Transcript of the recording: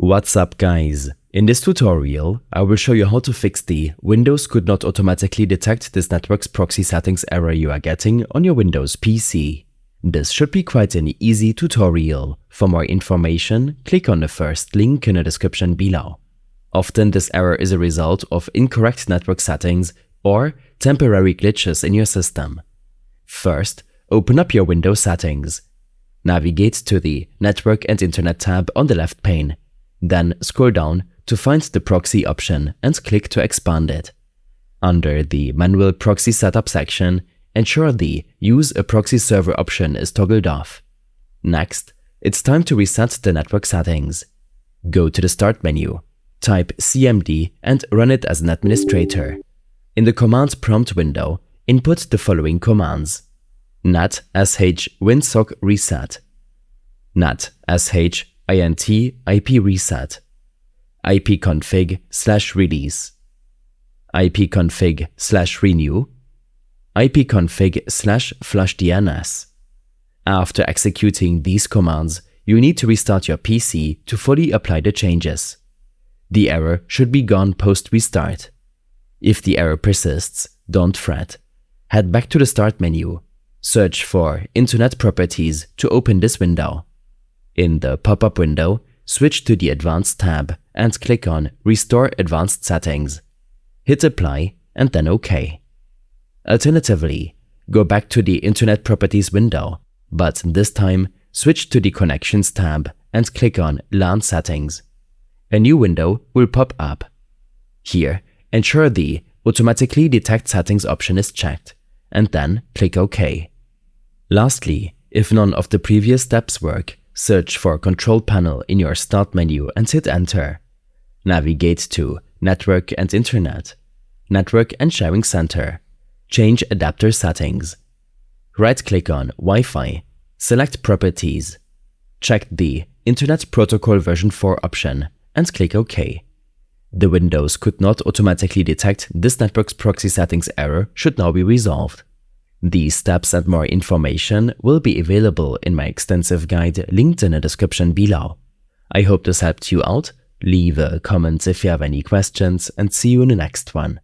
What's up guys? In this tutorial, I will show you how to fix the Windows could not automatically detect this network's proxy settings error you are getting on your Windows PC. This should be quite an easy tutorial. For more information, click on the first link in the description below. Often this error is a result of incorrect network settings or temporary glitches in your system. First, open up your Windows settings. Navigate to the Network and Internet tab on the left pane. Then scroll down to find the proxy option and click to expand it. Under the Manual Proxy Setup section, ensure the Use a Proxy Server option is toggled off. Next, it's time to reset the network settings. Go to the Start menu, type CMD and run it as an administrator. In the command prompt window, input the following commands: nat sh winsock reset, nat sh int ip reset, ipconfig/release, ipconfig/renew, ipconfig/flush DNS. After executing these commands, you need to restart your PC to fully apply the changes. The error should be gone post-restart. If the error persists, don't fret. Head back to the Start menu. Search for Internet Properties to open this window. In the pop-up window, switch to the Advanced tab and click on Restore Advanced Settings. Hit Apply and then OK. Alternatively, go back to the Internet Properties window, but this time switch to the Connections tab and click on LAN Settings. A new window will pop up. Here, ensure the Automatically Detect Settings option is checked, and then click OK. Lastly, if none of the previous steps work, search for Control Panel in your Start menu and hit Enter. Navigate to Network and Internet, Network and Sharing Center. Change adapter settings. Right-click on Wi-Fi, select Properties. Check the Internet Protocol version 4 option and click OK. The Windows could not automatically detect this network's proxy settings error should now be resolved. These steps and more information will be available in my extensive guide linked in the description below. I hope this helped you out. Leave a comment if you have any questions and see you in the next one.